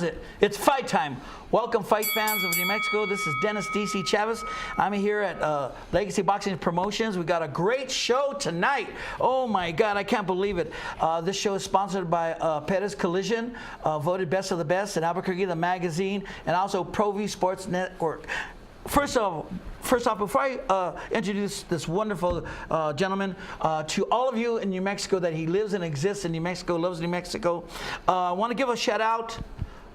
is it? It's fight time. Welcome, fight fans of New Mexico. This is Dennis D.C. Chavez. I'm here at Legacy Boxing Promotions. We got a great show tonight. Oh my God, I can't believe it. This show is sponsored by Perez Collision, voted best of the best in Albuquerque, the magazine, and also Proview Sports Network. First off, before I introduce this wonderful gentleman to all of you in New Mexico, that he lives and exists in New Mexico, loves New Mexico, I want to give a shout out.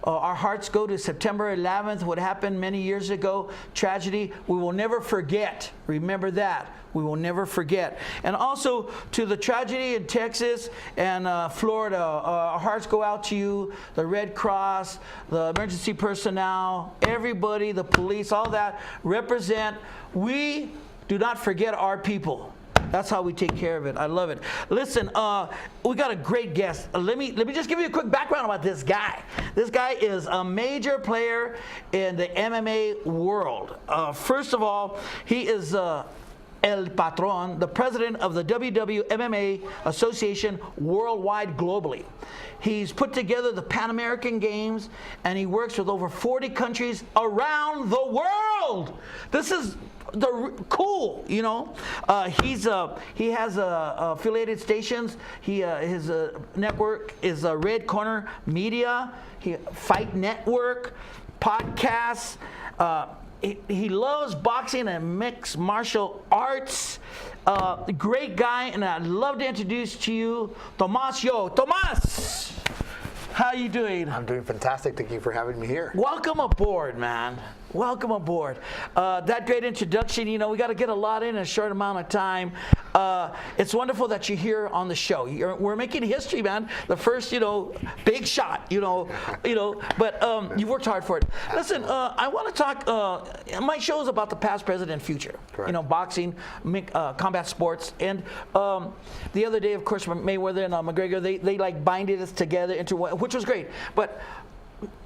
Our hearts go to September 11th, what happened many years ago, tragedy. We will never forget. Remember that. We will never forget. And also to the tragedy in Texas and Florida, our hearts go out to you, the Red Cross, the emergency personnel, everybody, the police, all that represent. We do not forget our people. That's how we take care of it. I love it. Listen, we got a great guest. Let me just give you a quick background about this guy. This guy is a major player in the MMA world. First of all, he is El Patron, the president of the WWMMA Association worldwide globally. He's put together the Pan American Games, and he works with over 40 countries around the world. This is cool, you know. He has affiliated stations. His network is Red Corner Media, Fight Network, podcasts. He loves boxing and mixed martial arts. Great guy, and I'd love to introduce to you Tomas. Tomas, how you doing? I'm doing fantastic. Thank you for having me here. Welcome aboard, man. Welcome aboard. That great introduction, you know, we got to get a lot in a short amount of time. It's wonderful that you're here on the show. We're making history, man. The first, big shot, but you worked hard for it. Listen, I want to talk, my show is about the past, present, and future. Correct. Boxing, combat sports. And the other day, of course, Mayweather and McGregor, they like binded us together into one, which was great. But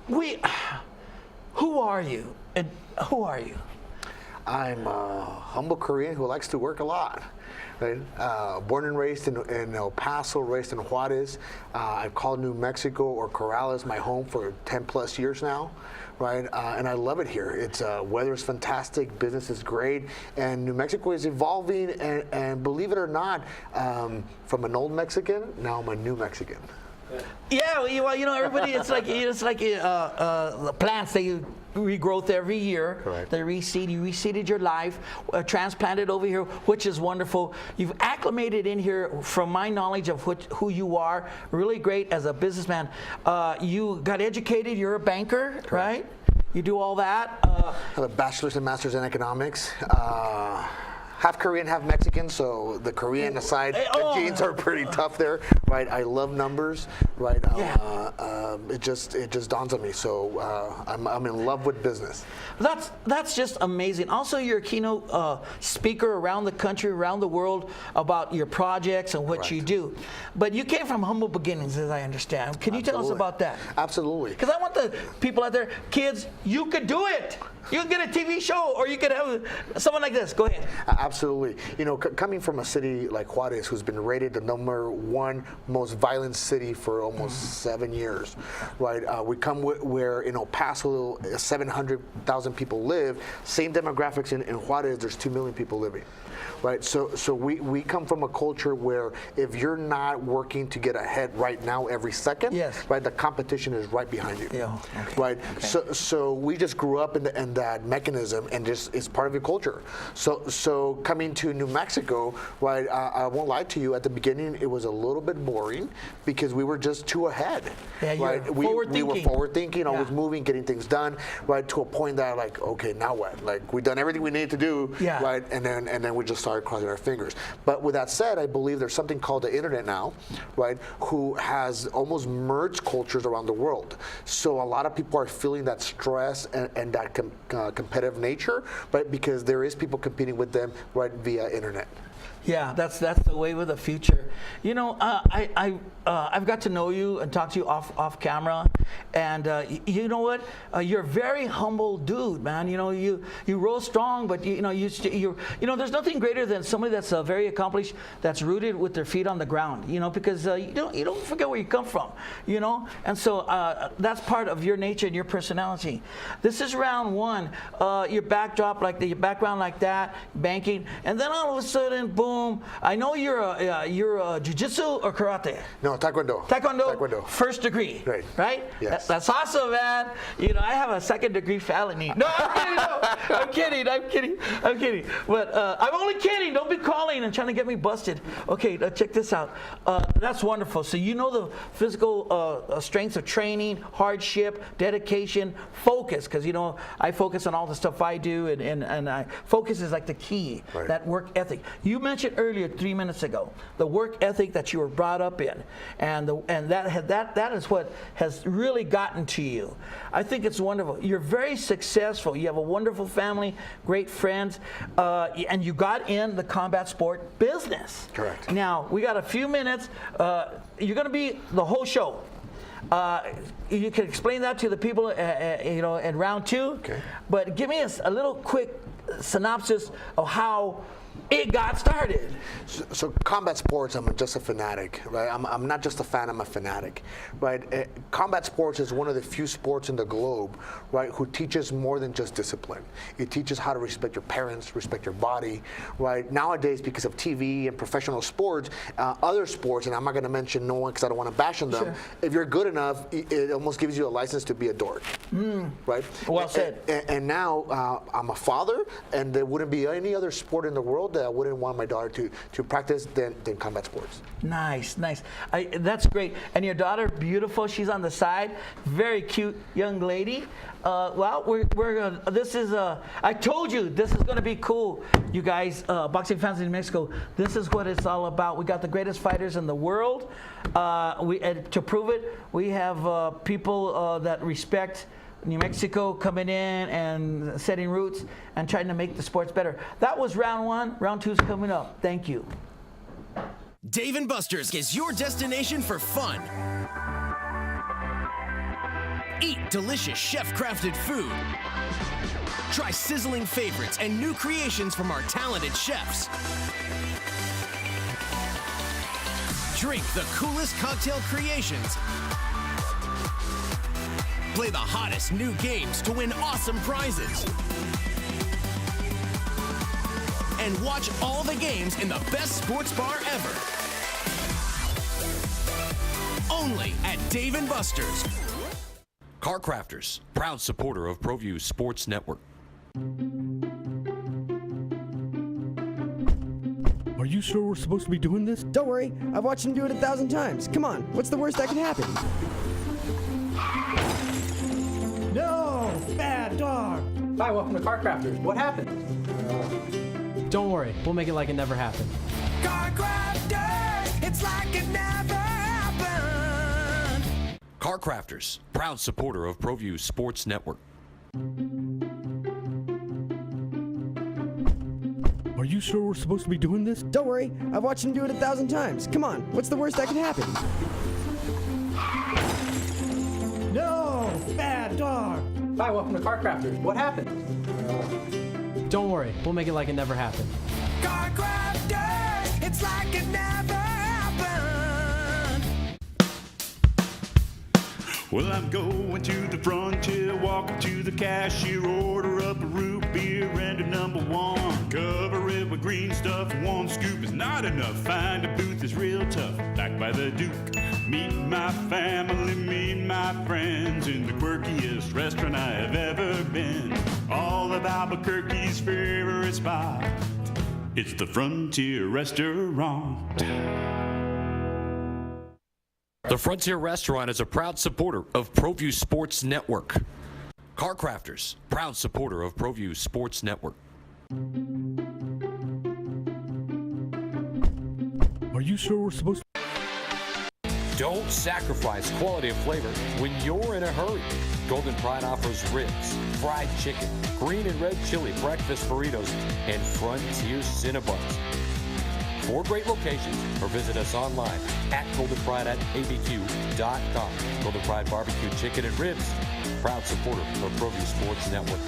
who are you? And who are you? I'm a humble Korean who likes to work a lot. Right? Born and raised in El Paso, raised in Juarez. I've called New Mexico or Corrales my home for 10 plus years now. Right, and I love it here. It's weather is fantastic, business is great, and New Mexico is evolving. And believe it or not, from an old Mexican, now I'm a new Mexican. Yeah, well, everybody, it's like the plants, they regrowth every year. Correct. They reseed. You reseeded your life, transplanted over here, which is wonderful. You've acclimated in here, from my knowledge of who you are, really great as a businessman. You got educated. You're a banker, correct, right? You do all that. I have a bachelor's and master's in economics. Half Korean, half Mexican, so the Korean aside, the genes are pretty tough there, right? I love numbers, right? It just dawns on me. So I'm in love with business. That's just amazing. Also, you're a keynote speaker around the country, around the world, about your projects and what you do. But you came from humble beginnings, as I understand. Can you tell us about that? Absolutely. Because I want the people out there, kids, you could do it. You can get a TV show, or you could have someone like this. Go ahead. Absolutely. Coming from a city like Juarez, who's been rated the #1 most violent city for almost 7 years, right? We come where in El Paso, 700,000 people live. Same demographics in Juarez, there's 2 million people living. Right, so we come from a culture where if you're not working to get ahead right now every second, yes, right, the competition is right behind you. Yeah. Okay. Right. Okay. So we just grew up in that mechanism, and just it's part of your culture. So coming to New Mexico, right, I won't lie to you. At the beginning, it was a little bit boring because we were just too ahead. Yeah, right. We were forward thinking, always moving, getting things done, right, to a point that like, okay, now what? Like we've done everything we need to do, right, and then we just started crossing our fingers. But with that said, I believe there's something called the internet now, right, who has almost merged cultures around the world. So a lot of people are feeling that stress and that competitive nature, right, because there is people competing with them right via internet. Yeah, that's the way with the future. You know, I've got to know you and talk to you off camera, and you know what? You're a very humble dude, man. You know, you roll strong, but you know, there's nothing greater than somebody that's very accomplished, that's rooted with their feet on the ground. You know, because you don't forget where you come from. You know, and so that's part of your nature and your personality. This is round one. Your backdrop your background like that, banking, and then all of a sudden, boom. I know you're a jiu-jitsu or karate? No, taekwondo. Taekwondo. First degree. Right. Right? Yes. That's awesome, man. You know, I have a second degree felony. No, I'm kidding. I'm kidding. But I'm only kidding. Don't be calling and trying to get me busted. Okay, check this out. That's wonderful. So you know the physical strengths of training, hardship, dedication, focus. Because you know I focus on all the stuff I do, and focus is like the key. Right. That work ethic. You mentioned earlier 3 minutes ago the work ethic that you were brought up in, and that is what has really gotten to you. I think it's wonderful. You're very successful. You have a wonderful family, great friends, and you got in the combat sport business. Correct. Now we got a few minutes. You're going to be the whole show. You can explain that to the people, you know, in round two. Okay. But give me a little quick synopsis of how it got started. So combat sports, I'm just a fanatic, right? I'm not just a fan, I'm a fanatic, right? Combat sports is one of the few sports in the globe, right, who teaches more than just discipline. It teaches how to respect your parents, respect your body, right? Nowadays, because of TV and professional sports, other sports, and I'm not going to mention no one because I don't want to bash on them, Sure. if you're good enough, it almost gives you a license to be a dork, right? Well said. And now I'm a father, and there wouldn't be any other sport in the world that I wouldn't want my daughter to practice than combat sports. Nice. That's great. And your daughter, beautiful. She's on the side. Very cute young lady. Well, this is. I told you this is going to be cool, you guys. Boxing fans in Mexico. This is what it's all about. We got the greatest fighters in the world. And to prove it, we have people that respect New Mexico coming in and setting roots and trying to make the sports better. That was round one. Round two's coming up. Thank you. Dave & Buster's is your destination for fun. Eat delicious chef-crafted food. Try sizzling favorites and new creations from our talented chefs. Drink the coolest cocktail creations. Play the hottest new games to win awesome prizes. And watch all the games in the best sports bar ever. Only at Dave & Buster's. Car Crafters, proud supporter of Proview Sports Network. Are you sure we're supposed to be doing this? Don't worry, I've watched him do it 1,000 times. Come on, what's the worst that can happen? No! Bad dog! Hi, welcome to Car Crafters. What happened? Don't worry, we'll make it like it never happened. Car Crafters, it's like it never happened. Car Crafters, proud supporter of Proview Sports Network. Are you sure we're supposed to be doing this? Don't worry, I've watched him do it 1,000 times. Come on, what's the worst that can happen? No! Bad dog! Hi, welcome to Car Crafters. What happened? Don't worry, we'll make it like it never happened. Car Crafters, it's like it never happened. Well, I'm going to the frontier, walking to the cashier, order up a root beer and a number one. Cover it with green stuff, one scoop is not enough. Find a booth is real tough, back by the Duke. Meet my family, meet my friends in the quirkiest restaurant I have ever been. All of Albuquerque's favorite spot, it's the Frontier Restaurant. The Frontier Restaurant is a proud supporter of Proview Sports Network. Car Crafters, proud supporter of Proview Sports Network. Are you sure we're supposed to? Don't sacrifice quality and flavor when you're in a hurry. Golden Pride offers ribs, fried chicken, green and red chili breakfast burritos, and Frontier Cinnabons. 4 great locations or visit us online at goldenpride@abq.com. Golden Pride Barbecue Chicken and Ribs, proud supporter of Proview Sports Network.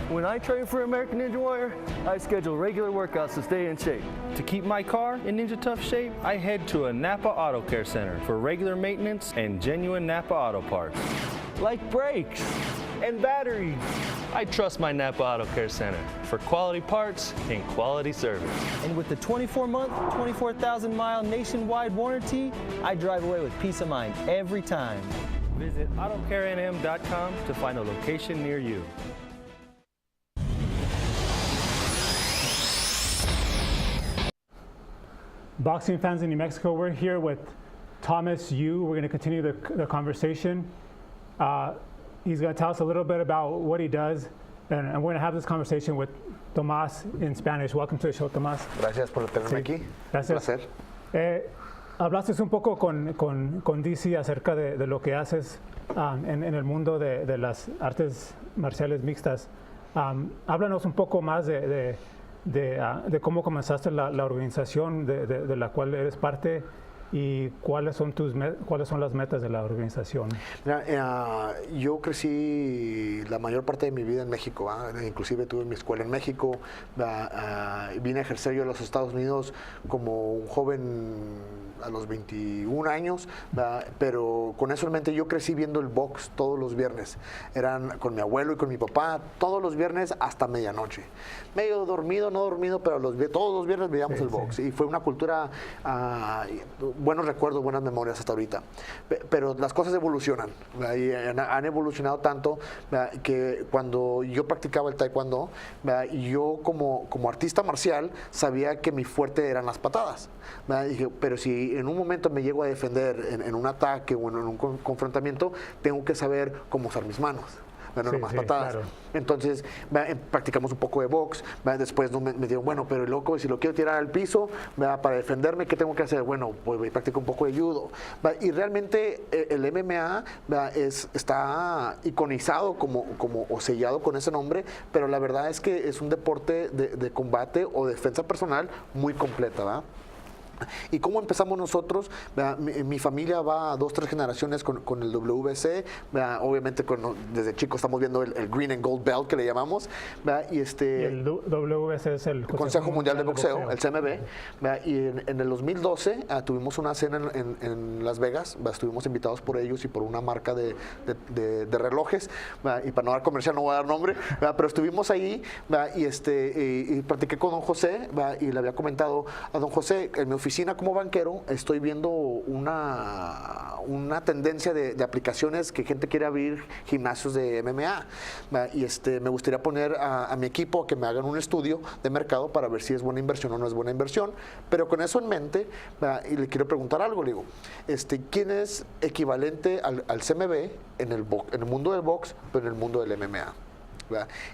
When I train for American Ninja Warrior, I schedule regular workouts to stay in shape. To keep my car in Ninja Tough shape, I head to a Napa Auto Care Center for regular maintenance and genuine Napa Auto parts, like brakes and batteries. I trust my Napa Auto Care Center for quality parts and quality service. And with the 24-month, 24,000-mile nationwide warranty, I drive away with peace of mind every time. Visit AutoCareNM.com to find a location near you. Boxing fans in New Mexico, we're here with Thomas Yu. We're going to continue the conversation. He's going to tell us a little bit about what he does, and we're going to have this conversation with Tomás in Spanish. Welcome to the show, Tomás. Gracias por tenerme aquí. Gracias. Un placer. Hablaste un poco con DC acerca de lo que haces en el mundo de las artes marciales mixtas. Háblanos un poco más de cómo comenzaste la organización de la cual eres parte y cuáles son las metas de la organización. Mira, yo crecí la mayor parte de mi vida en México, inclusive tuve mi escuela en México, vine a ejercer yo en los Estados Unidos como un joven a los 21 años, pero con eso en mente yo crecí viendo el box todos los viernes. Eran con mi abuelo y con mi papá todos los viernes hasta medianoche. Medio dormido, no dormido, pero todos los viernes veíamos el box. Y fue una cultura, buenos recuerdos, buenas memorias hasta ahorita. Pero las cosas evolucionan. Y han evolucionado tanto que cuando yo practicaba el taekwondo, yo como artista marcial sabía que mi fuerte eran las patadas. Dije, pero si en un momento me llego a defender en un ataque o en un confrontamiento, tengo que saber cómo usar mis manos. No nomás patadas. Claro. Entonces practicamos un poco de box. Después me dijeron, bueno, pero loco, si lo quiero tirar al piso para defenderme, ¿qué tengo que hacer? Bueno, pues practico un poco de judo. Y realmente el MMA está iconizado o sellado con ese nombre, pero la verdad es que es un deporte de combate o defensa personal muy completa, ¿verdad? ¿Y cómo empezamos nosotros? Mi familia va a 2-3 generaciones con el WBC. Obviamente desde chicos estamos viendo el Green and Gold Belt que le llamamos. Y el WBC es el Consejo Mundial de Boxeo, el CMB. Y en el 2012 tuvimos una cena en Las Vegas. Estuvimos invitados por ellos y por una marca de relojes. Y para no dar comercial no voy a dar nombre. Pero estuvimos ahí y platiqué con don José y le había comentado a don José, en mi oficina como banquero estoy viendo una tendencia de aplicaciones que gente quiere abrir gimnasios de MMA y me gustaría poner a mi equipo a que me hagan un estudio de mercado para ver si es buena inversión o no es buena inversión, pero con eso en mente y le quiero preguntar algo, le digo, ¿quién es equivalente al CMB en el mundo del box pero en el mundo del MMA?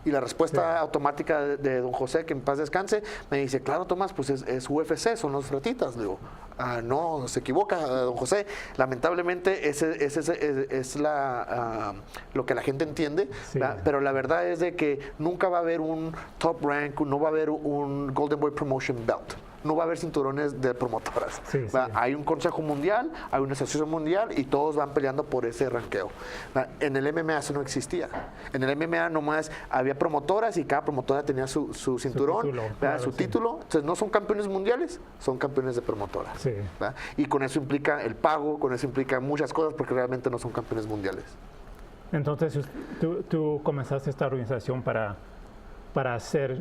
Y la respuesta automática de don José, que en paz descanse, me dice, claro, Tomás, pues es UFC, son los ratitas. Le digo, no, se equivoca, don José. Lamentablemente ese es lo que la gente entiende, pero la verdad es de que nunca va a haber un top rank, no va a haber un Golden Boy Promotion Belt. No va a haber cinturones de promotoras. Hay un consejo mundial, hay una asociación mundial y todos van peleando por ese ranqueo. En el MMA eso no existía. En el MMA nomás había promotoras y cada promotora tenía su cinturón, su título. Entonces no son campeones mundiales, son campeones de promotoras. Y con eso implica el pago, con eso implica muchas cosas porque realmente no son campeones mundiales. Entonces tú comenzaste esta organización para hacer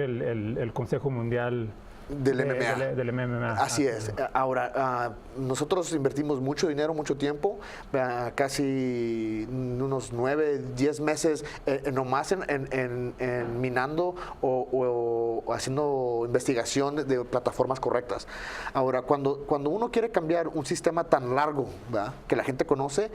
el Consejo Mundial del MMA. Así es. Ahora, nosotros invertimos mucho dinero, mucho tiempo, casi unos 9-10 meses nomás en minando o haciendo investigación de plataformas correctas. Ahora, cuando uno quiere cambiar un sistema tan largo, ¿verdad?, que la gente conoce,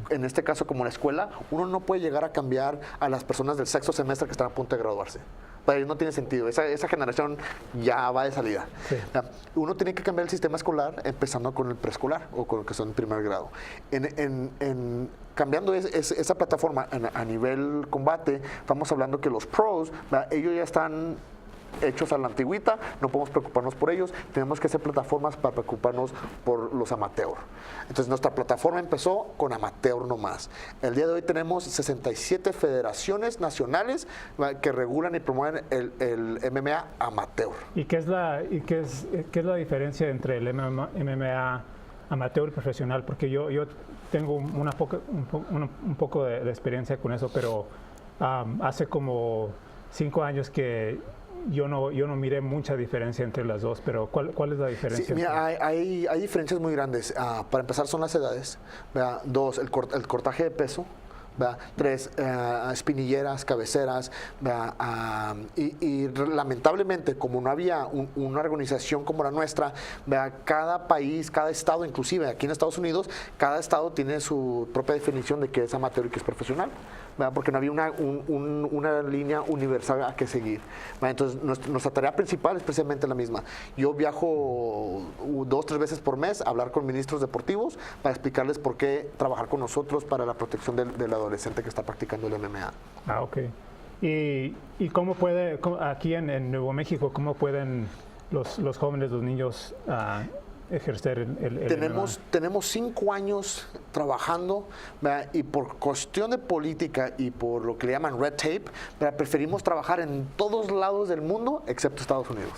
en este caso como la escuela, uno no puede llegar a cambiar a las personas del sexto semestre que están a punto de graduarse. Para ellos no tiene sentido. Esa generación ya va de salida. Uno tiene que cambiar el sistema escolar empezando con el preescolar o con lo que son en primer grado. Cambiando esa plataforma a nivel combate, estamos hablando que los pros, ellos ya están hechos a la antigüita, no podemos preocuparnos por ellos, tenemos que hacer plataformas para preocuparnos por los amateur. Entonces nuestra plataforma empezó con amateur nomás. El día de hoy tenemos 67 federaciones nacionales que regulan y promueven el MMA amateur. ¿Y qué es la diferencia entre el MMA amateur y profesional? Porque yo tengo un poco de experiencia con eso, pero hace como 5 años que yo no miré mucha diferencia entre las dos, pero ¿cuál es la diferencia? Sí, mira, hay diferencias muy grandes. Para empezar son las edades, ¿verdad? 2, el cortaje de peso, ¿verdad? 3, espinilleras, cabeceras, ¿verdad? Y lamentablemente, como no había una organización como la nuestra, ¿verdad? Cada país, cada estado, inclusive aquí en Estados Unidos, cada estado tiene su propia definición de qué es amateur y qué es profesional, ¿verdad? Porque no había una línea universal a que seguir, ¿verdad? Entonces nuestra tarea principal es precisamente la misma. Yo viajo 2 o 3 veces por mes a hablar con ministros deportivos para explicarles por qué trabajar con nosotros para la protección del adolescente que está practicando el MMA. Ok. ¿Y cómo aquí en Nuevo México, cómo pueden los jóvenes, los niños ejercer el Tenemos 5 años trabajando, ¿verdad? Y por cuestión de política y por lo que le llaman red tape, ¿verdad? Preferimos trabajar en todos lados del mundo excepto Estados Unidos.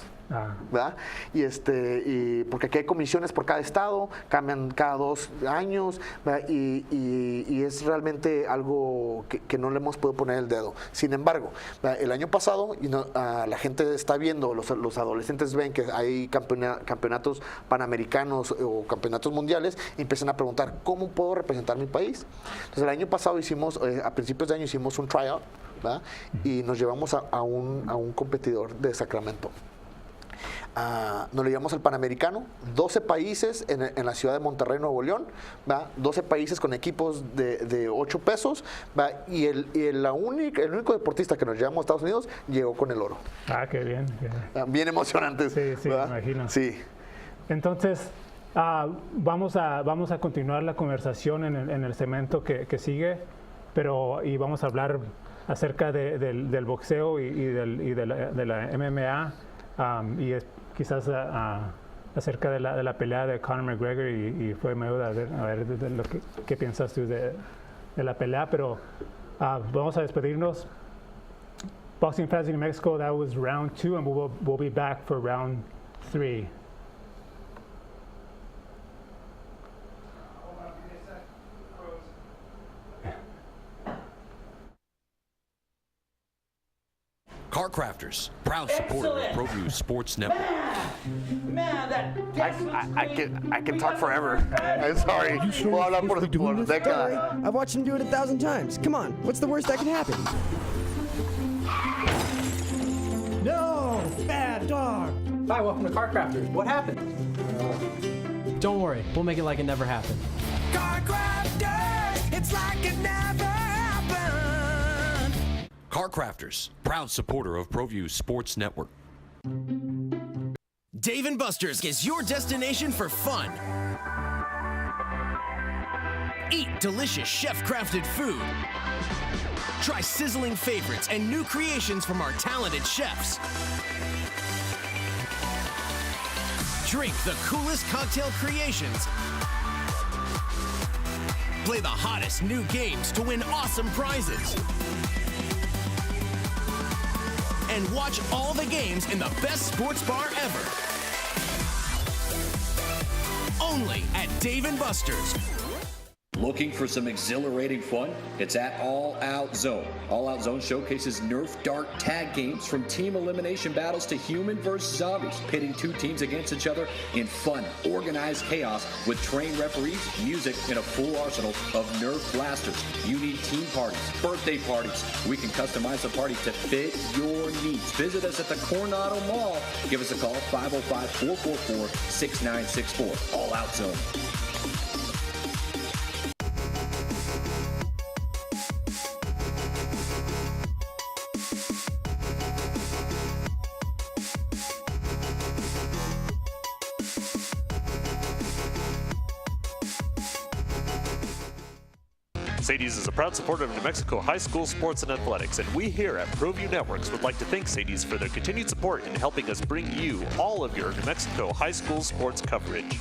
¿Verdad? Y porque aquí hay comisiones por cada estado, cambian cada 2 años, ¿verdad? Y es realmente algo que no le hemos podido poner el dedo. Sin embargo, ¿verdad? El año pasado la gente está viendo, los adolescentes ven que hay campeonatos panamericanos o campeonatos mundiales y empiezan a preguntar, ¿cómo puedo representar mi país? Entonces el año pasado a principios de año hicimos un tryout, ¿verdad? Y nos llevamos a un competidor de Sacramento. Nos le llevamos al Panamericano, 12 países en la ciudad de Monterrey, Nuevo León, ¿va? 12 países con equipos de 8 pesos, ¿va? Y el único deportista que nos llevamos a Estados Unidos llegó con el oro. Qué bien. Bien emocionante. Sí, me imagino. Sí. Entonces, vamos a continuar la conversación en el segmento que sigue, y vamos a hablar acerca del boxeo y de la MMA. Quizás acerca de la pelea de Conor McGregor y fue me ayuda a ver qué piensas tú de la pelea, pero vamos a despedirnos. Boxing Fans in Mexico, that was round 2, and we'll be back for round 3. Car Crafters, proud supporter of Proview Sports Network. Man, that I can talk forever. I'm sorry. Puedo hablar por décadas. I've watched him do it 1,000 times. Come on, what's the worst that can happen? No, bad dog. Hi, welcome to Car Crafters. What happened? Don't worry, we'll make it like it never happened. Car Crafters, it's like it never happened. Car Crafters, proud supporter of Proview Sports Network. Dave & Buster's is your destination for fun. Eat delicious chef-crafted food. Try sizzling favorites and new creations from our talented chefs. Drink the coolest cocktail creations. Play the hottest new games to win awesome prizes. And watch all the games in the best sports bar ever. Only at Dave & Buster's. Looking for some exhilarating fun? It's at All Out Zone. All Out Zone showcases Nerf Dart tag games from team elimination battles to human versus zombies, pitting 2 teams against each other in fun, organized chaos with trained referees, music, and a full arsenal of Nerf blasters. You need team parties, birthday parties. We can customize the party to fit your needs. Visit us at the Coronado Mall. Give us a call, 505-444-6964. All Out Zone. Sadie's is a proud supporter of New Mexico high school sports and athletics, and we here at Proview Networks would like to thank Sadie's for their continued support in helping us bring you all of your New Mexico high school sports coverage.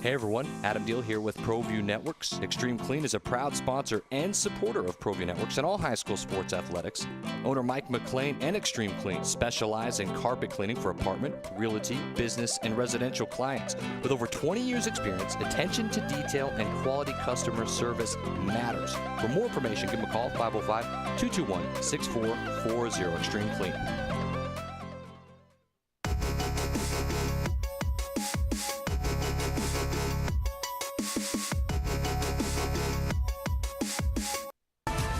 Hey everyone, Adam Deal here with Proview Networks. Extreme Clean is a proud sponsor and supporter of Proview Networks and all high school sports athletics. Owner Mike McLean and Extreme Clean specialize in carpet cleaning for apartment, realty, business, and residential clients. With over 20 years experience, attention to detail and quality customer service matters. For more information, give them a call, 505-221-6440, Extreme Clean.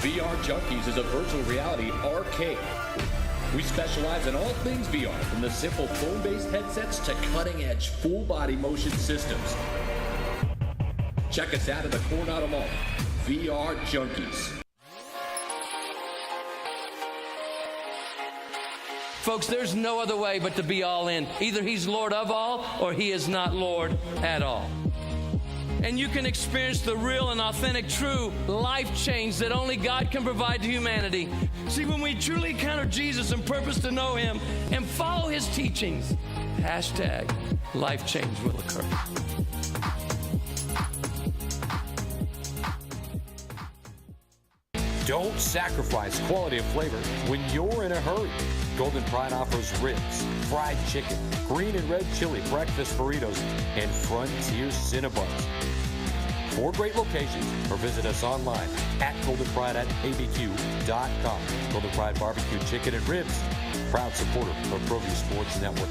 VR Junkies is a virtual reality arcade. We specialize in all things VR, from the simple phone-based headsets to cutting-edge full-body motion systems. Check us out at the Coronado Mall. VR Junkies. Folks, there's no other way but to be all in. Either he's Lord of all or he is not Lord at all. And you can experience the real and authentic, true life change that only God can provide to humanity. See, when we truly encounter Jesus and purpose to know him and follow his teachings, hashtag life change will occur. Don't sacrifice quality of flavor when you're in a hurry. Golden Pride offers ribs, fried chicken, green and red chili, breakfast burritos, and Frontier Cinnabons. 4 great locations, or visit us online at goldenpride@abq.com. Golden Pride Barbecue Chicken and Ribs, proud supporter of Proview Sports Network.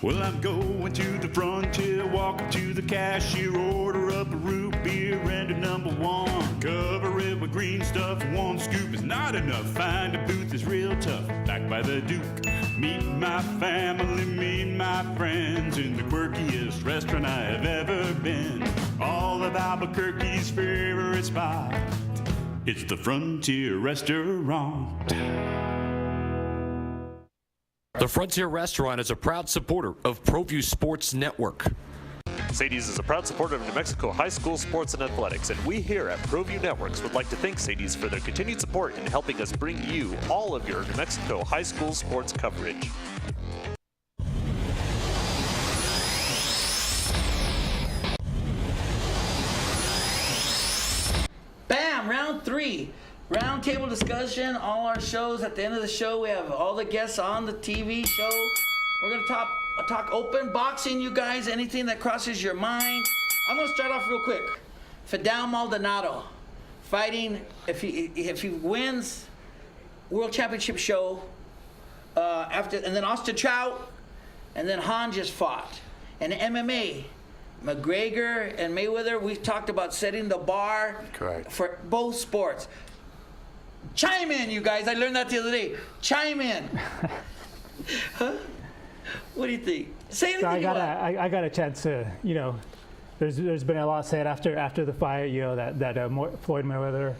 Well, I'm going to the frontier, walk up to the cashier, order up a root beer and a #1. Cover it with green stuff, 1 scoop is not enough. Find a booth is real tough, back by the Duke. Meet my family, meet my friends in the quirkiest restaurant I have ever been. All of Albuquerque's favorite spot, it's the Frontier Restaurant. The Frontier Restaurant is a proud supporter of Proview Sports Network. Sadie's is a proud supporter of New Mexico high school sports and athletics, and we here at Proview Networks would like to thank Sadie's for their continued support in helping us bring you all of your New Mexico high school sports coverage. Bam! Round 3. Roundtable discussion. All our shows. At the end of the show, we have all the guests on the TV show. We're going to talk open boxing, you guys. Anything that crosses your mind. I'm going to start off real quick. Fidel Maldonado fighting. If he wins World Championship show, and then Austin Trout, and then Han just fought. And MMA, McGregor and Mayweather. We've talked about setting the bar for both sports. Chime in, you guys. I learned that the other day. Chime in. Huh? What do you think? Say anything. So I got a chance to, there's been a lot said after the fight, that Floyd Mayweather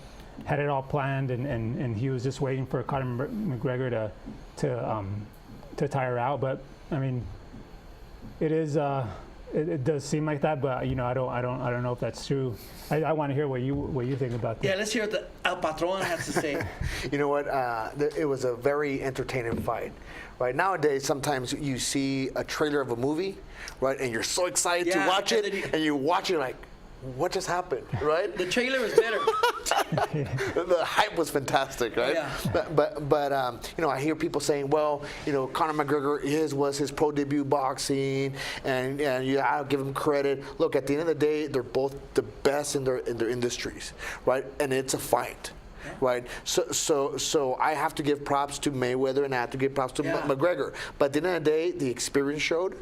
had it all planned and he was just waiting for Conor McGregor to tire out. But I mean, it is. It does seem like that, but I don't know if that's true. I want to hear what you think about that. Yeah, let's hear what the El Patron has to say. You know what? It was a very entertaining fight. Right nowadays, sometimes you see a trailer of a movie, right, and you're so excited to watch it, and you watch it like, what just happened, right? The trailer was better. The hype was fantastic, right? Yeah. But I hear people saying, well, Conor McGregor was his pro debut boxing, and I'll give him credit. Look, at the end of the day, they're both the best in their industries, right? And it's a fight. Right, so I have to give props to Mayweather and I have to give props to McGregor. But at the end of the day, the experience showed,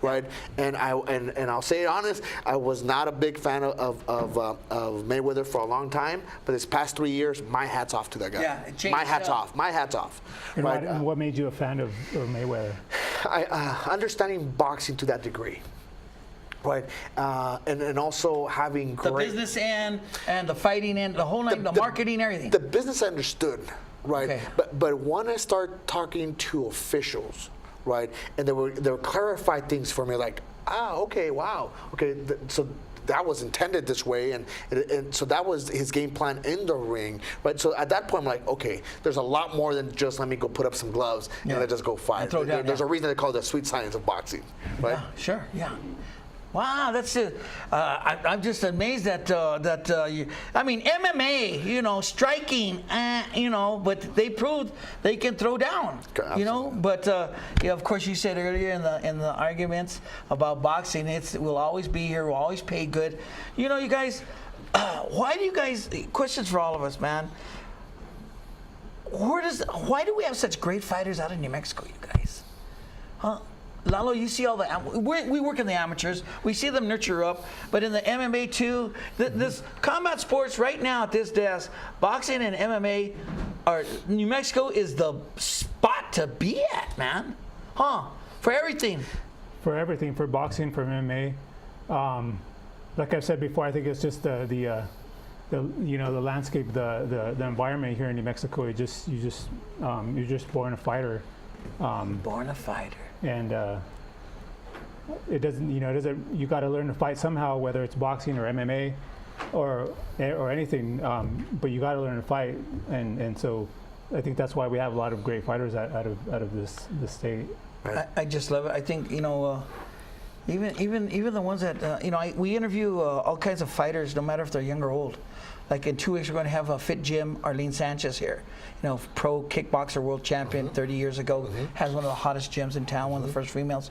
right? And I'll say it honest, I was not a big fan of Mayweather for a long time. But this past 3 years, my hat's off to that guy. Yeah, it changed. My hat's off. My hat's off. And right? what made you a fan of Mayweather? Understanding boxing to that degree. Right, and also having the business end and the fighting end, the whole night, the marketing, everything. The business I understood, right? Okay. But when I start talking to officials, right, and they would clarify things for me, like Okay, wow. Okay, so that was intended this way, and so that was his game plan in the ring, right? So at that point, I'm like, okay, there's a lot more than just let me go put up some gloves and let's just go fight. There's a reason they call it the sweet science of boxing, right? Yeah, sure, yeah. Wow, that's it. I'm just amazed that I mean, MMA, you know, striking, you know, but they proved they can throw down, you know. But yeah, of course, you said earlier in the arguments about boxing, we'll always be here, we'll always pay good. You know, you guys, why do you guys? Questions for all of us, man. Why do we have such great fighters out in New Mexico, you guys? Huh? Lalo, you see all we work in the amateurs. We see them nurture up, but in the MMA too, this combat sports right now at this desk, boxing and MMA, New Mexico is the spot to be at, man. Huh? For everything. For everything, for boxing, for MMA. Like I said before, I think it's just the you know, the landscape, the environment here in New Mexico. You're just born a fighter. Born a fighter. And it doesn't, you know, you got to learn to fight somehow, whether it's boxing or MMA or anything. But you got to learn to fight, and so I think that's why we have a lot of great fighters out of this state. I just love it. I think, you know, even the ones that you know, we interview all kinds of fighters, no matter if they're young or old. Like in 2 weeks, we're going to have a Fit Jim Arlene Sanchez here. You know, pro kickboxer world champion 30 years ago, has one of the hottest gyms in town, one of the first females.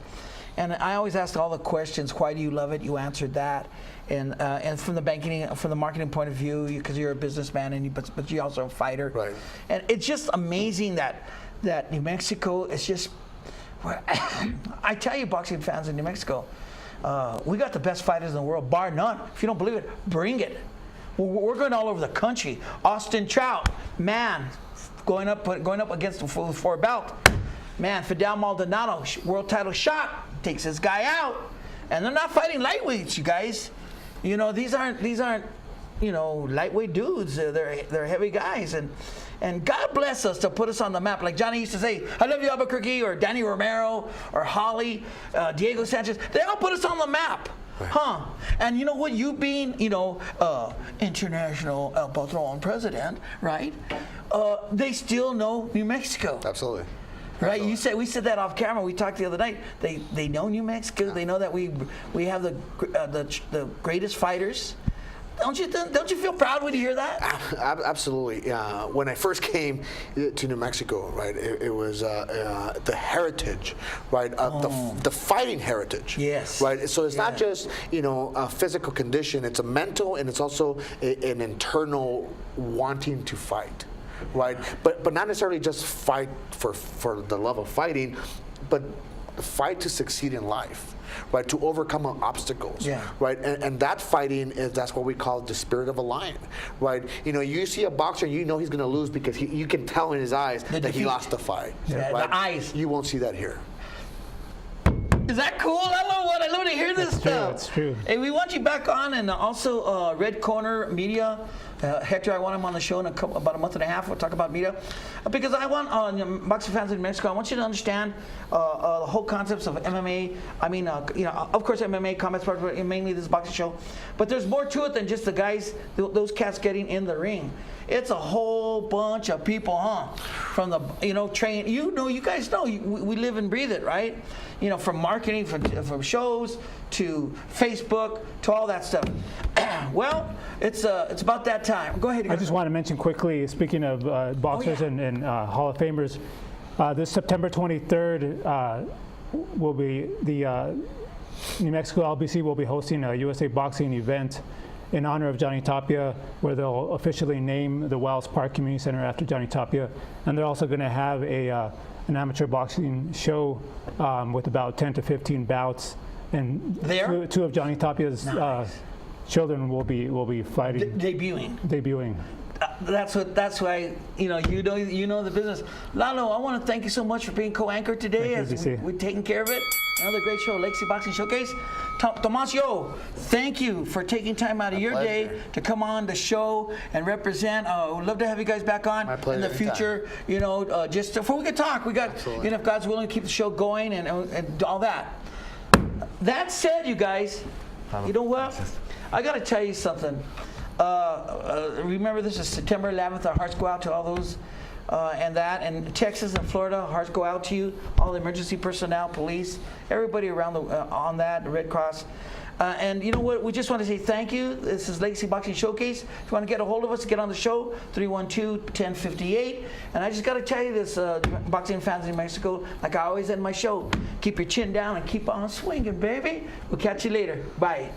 And I always ask all the questions. Why do you love it? You answered that. And from the marketing point of view, because you're a businessman, but you're also a fighter. Right. And it's just amazing that New Mexico is just. I tell you, boxing fans in New Mexico, we got the best fighters in the world, bar none. If you don't believe it, bring it. We're going all over the country. Austin Trout, man, going up against the four belt. Man, Fidel Maldonado, world title shot, takes this guy out, and they're not fighting lightweights, you guys. You know, these aren't you know, lightweight dudes. They're heavy guys, and God bless us to put us on the map. Like Johnny used to say, I love you, Albuquerque, or Danny Romero, or Holly, Diego Sanchez. They all put us on the map. Right. Huh? And you know what? You being, you know, international El Patron president, right? They still know New Mexico. Absolutely. Right? We said that off camera. We talked the other night. They know New Mexico. They know that we have the greatest fighters. Don't you feel proud when you hear that? Absolutely. When I first came to New Mexico, right, it was the heritage, right, the fighting heritage. Yes. Right. So it's not just, you know, a physical condition. It's a mental, and it's also an internal wanting to fight, right? But not necessarily just fight for the love of fighting, but fight to succeed in life. Right, to overcome obstacles, right, and that fighting that's what we call the spirit of a lion, right. You know, you see a boxer, you know he's going to lose because you can tell in his eyes that he lost the fight. Yeah, right? The eyes. You won't see that here. Is that cool? I love to hear this stuff. That's true. Hey, we want you back on, and also Red Corner Media. Hector, I want him on the show in about a month and a half. We'll talk about media, because I want boxing fans in Mexico. I want you to understand the whole concepts of MMA. I mean, you know, of course, MMA, combat sports, but mainly this boxing show. But there's more to it than just the guys, those cats getting in the ring. It's a whole bunch of people, huh? From the, you know, train. You know, you guys know, we live and breathe it, right? You know, from marketing, from shows to Facebook to all that stuff. Well, it's about that time. Go ahead. I just want to mention quickly, speaking of boxers and Hall of Famers, this September 23rd will be the New Mexico LBC will be hosting a USA Boxing event in honor of Johnny Tapia, where they'll officially name the Wells Park Community Center after Johnny Tapia, and they're also going to have an amateur boxing show with about 10 to 15 bouts, and two of Johnny Tapia's children will be fighting. Debuting. That's why you know the business. Lalo, I want to thank you so much for being co-anchor today. We're taking care of it. Another great show, Legacy Boxing Showcase. Tomasio, thank you for taking time out of your day to come on the show and represent. We'd love to have you guys back on in the future. Anytime. You know, just before we can talk, we got, you know, if God's willing to keep the show going and all that. that said, you guys, you know what? I got to tell you something. Remember, this is September 11th. Our hearts go out to all those and Texas and Florida. Hearts go out to you, all the emergency personnel, police, everybody around on that, the Red Cross. And you know what? We just want to say thank you. This is Legacy Boxing Showcase. If you want to get a hold of us, get on the show, 312-1058. And I just got to tell you this, boxing fans in Mexico, like I always end my show, keep your chin down and keep on swinging, baby. We'll catch you later. Bye.